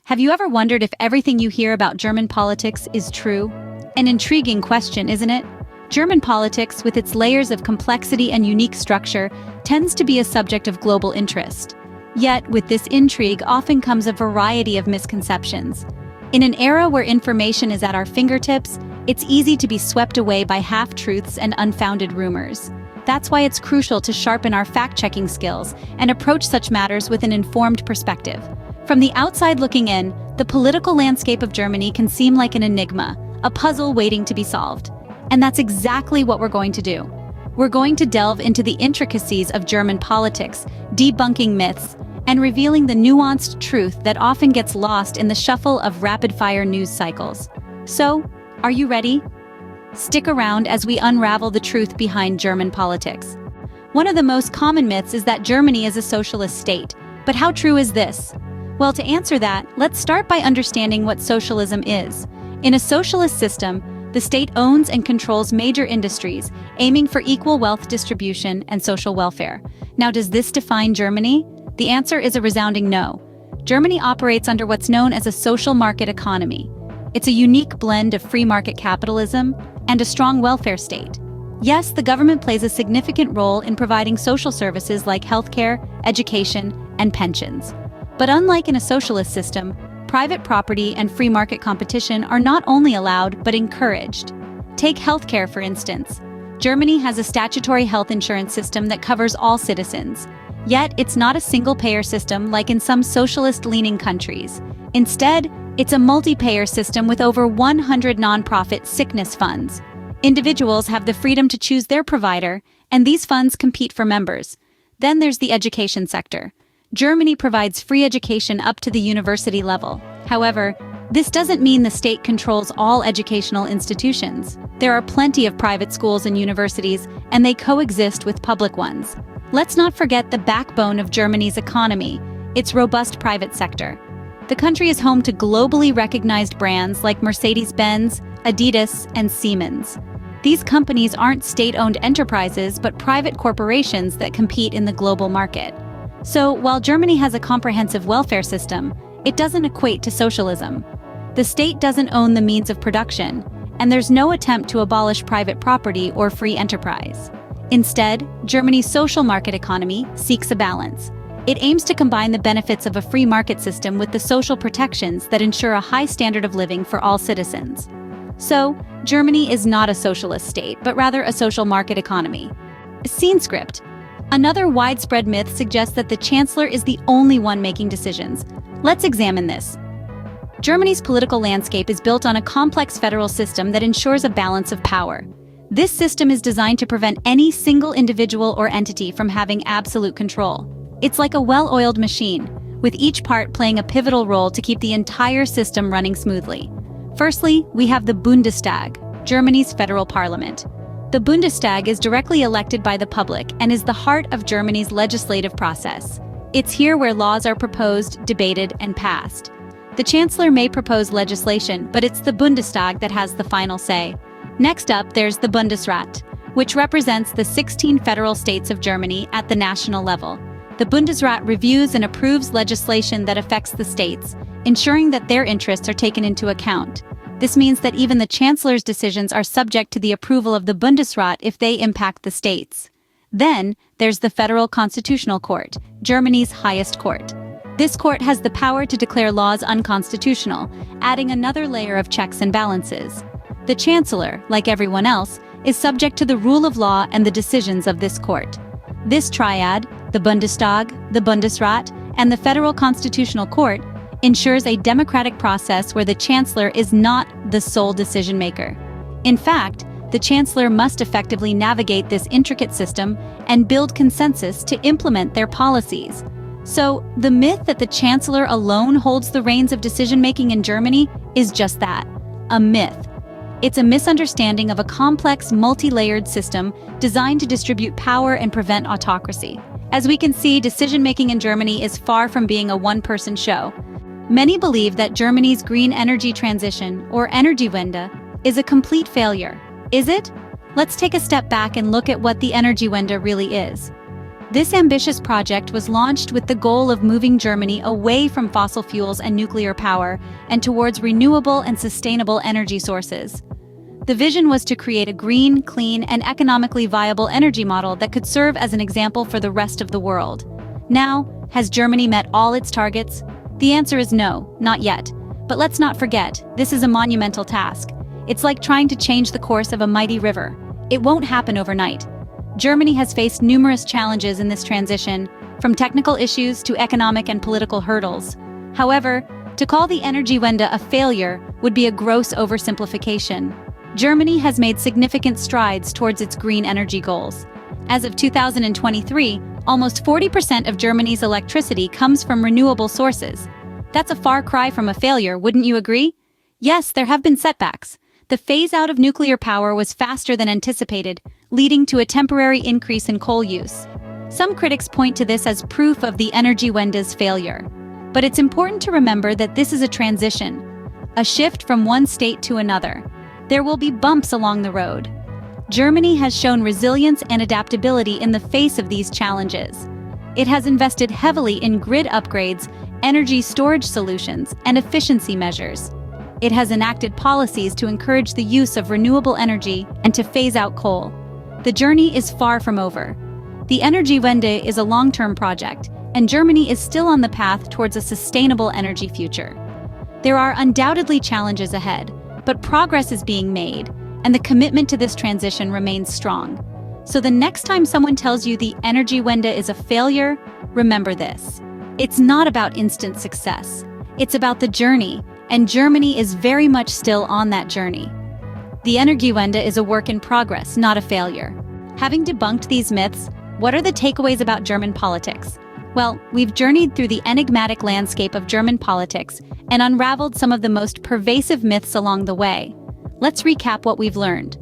Have you ever wondered if everything you hear about German politics is true? An intriguing question, isn't it? German politics, with its layers of complexity and unique structure, tends to be a subject of global interest. Yet, with this intrigue often comes a variety of misconceptions. In an era where information is at our fingertips, it's easy to be swept away by half-truths and unfounded rumors. That's why it's crucial to sharpen our fact-checking skills and approach such matters with an informed perspective. From the outside looking in, the political landscape of Germany can seem like an enigma, a puzzle waiting to be solved. And that's exactly what we're going to do. We're going to delve into the intricacies of German politics, debunking myths, and revealing the nuanced truth that often gets lost in the shuffle of rapid-fire news cycles. So, are you ready? Stick around as we unravel the truth behind German politics. One of the most common myths is that Germany is a socialist state. But how true is this? Well, to answer that, let's start by understanding what socialism is. In a socialist system, the state owns and controls major industries, aiming for equal wealth distribution and social welfare. Now, does this define Germany? The answer is a resounding no. Germany operates under what's known as a social market economy. It's a unique blend of free market capitalism and a strong welfare state. Yes, the government plays a significant role in providing social services like healthcare, education, and pensions. But unlike in a socialist system, private property and free market competition are not only allowed but encouraged. Take healthcare, for instance. Germany has a statutory health insurance system that covers all citizens. Yet, it's not a single-payer system like in some socialist-leaning countries. Instead, it's a multi-payer system with over 100 non-profit sickness funds. Individuals have the freedom to choose their provider, and these funds compete for members. Then there's the education sector. Germany provides free education up to the university level. However, this doesn't mean the state controls all educational institutions. There are plenty of private schools and universities, and they coexist with public ones. Let's not forget the backbone of Germany's economy, its robust private sector. The country is home to globally recognized brands like Mercedes-Benz, Adidas, and Siemens. These companies aren't state-owned enterprises, but private corporations that compete in the global market. So, while Germany has a comprehensive welfare system, it doesn't equate to socialism. The state doesn't own the means of production, and there's no attempt to abolish private property or free enterprise. Instead, Germany's social market economy seeks a balance. It aims to combine the benefits of a free market system with the social protections that ensure a high standard of living for all citizens. So, Germany is not a socialist state, but rather a social market economy. Scene script. Another widespread myth suggests that the Chancellor is the only one making decisions. Let's examine this. Germany's political landscape is built on a complex federal system that ensures a balance of power. This system is designed to prevent any single individual or entity from having absolute control. It's like a well-oiled machine, with each part playing a pivotal role to keep the entire system running smoothly. Firstly, we have the Bundestag, Germany's federal parliament. The Bundestag is directly elected by the public and is the heart of Germany's legislative process. It's here where laws are proposed, debated, and passed. The Chancellor may propose legislation, but it's the Bundestag that has the final say. Next up, there's the Bundesrat, which represents the 16 federal states of Germany at the national level. The Bundesrat reviews and approves legislation that affects the states, ensuring that their interests are taken into account. This means that even the Chancellor's decisions are subject to the approval of the Bundesrat if they impact the states. Then, there's the Federal Constitutional Court, Germany's highest court. This court has the power to declare laws unconstitutional, adding another layer of checks and balances. The Chancellor, like everyone else, is subject to the rule of law and the decisions of this court. This triad, the Bundestag, the Bundesrat, and the Federal Constitutional Court, ensures a democratic process where the Chancellor is not the sole decision-maker. In fact, the Chancellor must effectively navigate this intricate system and build consensus to implement their policies. So, the myth that the Chancellor alone holds the reins of decision-making in Germany is just that, a myth. It's a misunderstanding of a complex, multi-layered system designed to distribute power and prevent autocracy. As we can see, decision-making in Germany is far from being a one-person show. Many believe that Germany's green energy transition, or Energiewende, is a complete failure. Is it? Let's take a step back and look at what the Energiewende really is. This ambitious project was launched with the goal of moving Germany away from fossil fuels and nuclear power and towards renewable and sustainable energy sources. The vision was to create a green, clean, and economically viable energy model that could serve as an example for the rest of the world. Now, has Germany met all its targets? The answer is no, not yet. But let's not forget, this is a monumental task. It's like trying to change the course of a mighty river. It won't happen overnight. Germany has faced numerous challenges in this transition, from technical issues to economic and political hurdles. However, to call the Energiewende a failure would be a gross oversimplification. Germany has made significant strides towards its green energy goals. As of 2023, almost 40% of Germany's electricity comes from renewable sources. That's a far cry from a failure, wouldn't you agree? Yes, there have been setbacks. The phase-out of nuclear power was faster than anticipated, leading to a temporary increase in coal use. Some critics point to this as proof of the Energiewende's failure. But it's important to remember that this is a transition, a shift from one state to another. There will be bumps along the road. Germany has shown resilience and adaptability in the face of these challenges. It has invested heavily in grid upgrades, energy storage solutions, and efficiency measures. It has enacted policies to encourage the use of renewable energy and to phase out coal. The journey is far from over. The Energiewende is a long-term project, and Germany is still on the path towards a sustainable energy future. There are undoubtedly challenges ahead, but progress is being made, and the commitment to this transition remains strong. So the next time someone tells you the Energiewende is a failure, remember this. It's not about instant success. It's about the journey, and Germany is very much still on that journey. The Energiewende is a work in progress, not a failure. Having debunked these myths, what are the takeaways about German politics? Well, we've journeyed through the enigmatic landscape of German politics and unraveled some of the most pervasive myths along the way. Let's recap what we've learned.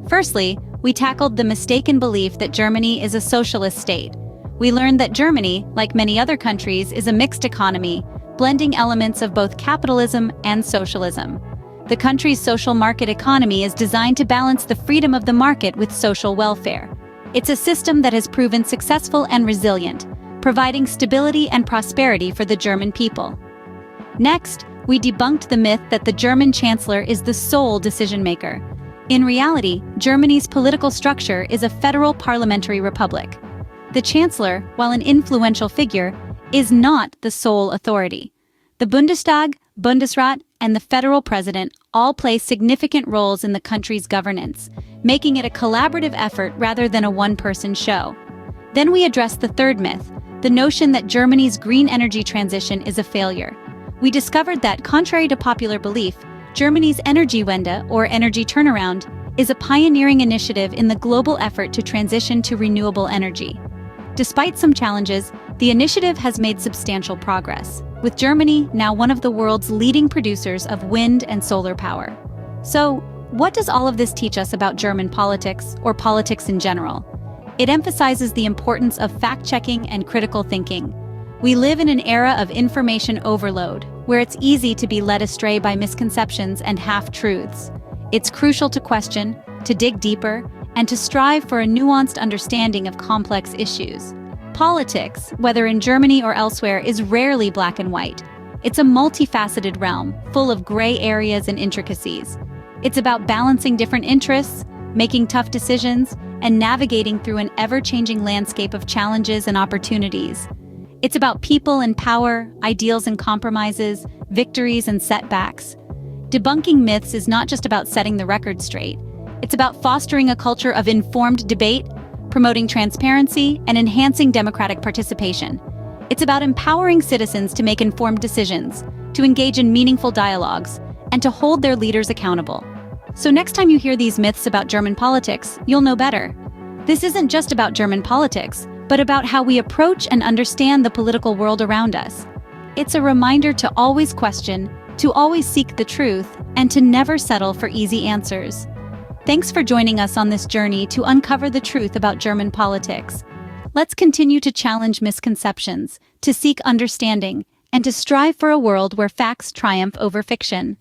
Firstly, we tackled the mistaken belief that Germany is a socialist state. We learned that Germany, like many other countries, is a mixed economy, blending elements of both capitalism and socialism. The country's social market economy is designed to balance the freedom of the market with social welfare. It's a system that has proven successful and resilient, providing stability and prosperity for the German people. Next, we debunked the myth that the German Chancellor is the sole decision-maker. In reality, Germany's political structure is a federal parliamentary republic. The Chancellor, while an influential figure, is not the sole authority. The Bundestag, Bundesrat, and the federal president all play significant roles in the country's governance, making it a collaborative effort rather than a one-person show. Then we addressed the third myth, the notion that Germany's green energy transition is a failure. We discovered that, contrary to popular belief, Germany's Energiewende, or energy turnaround, is a pioneering initiative in the global effort to transition to renewable energy. Despite some challenges, the initiative has made substantial progress, with Germany now one of the world's leading producers of wind and solar power. So, what does all of this teach us about German politics, or politics in general? It emphasizes the importance of fact-checking and critical thinking. We live in an era of information overload, where it's easy to be led astray by misconceptions and half-truths. It's crucial to question, to dig deeper, and to strive for a nuanced understanding of complex issues. Politics, whether in Germany or elsewhere, is rarely black and white. It's a multifaceted realm, full of gray areas and intricacies. It's about balancing different interests, making tough decisions, and navigating through an ever-changing landscape of challenges and opportunities. It's about people and power, ideals and compromises, victories and setbacks. Debunking myths is not just about setting the record straight. It's about fostering a culture of informed debate, promoting transparency, and enhancing democratic participation. It's about empowering citizens to make informed decisions, to engage in meaningful dialogues, and to hold their leaders accountable. So next time you hear these myths about German politics, you'll know better. This isn't just about German politics, but about how we approach and understand the political world around us. It's a reminder to always question, to always seek the truth, and to never settle for easy answers. Thanks for joining us on this journey to uncover the truth about German politics. Let's continue to challenge misconceptions, to seek understanding, and to strive for a world where facts triumph over fiction.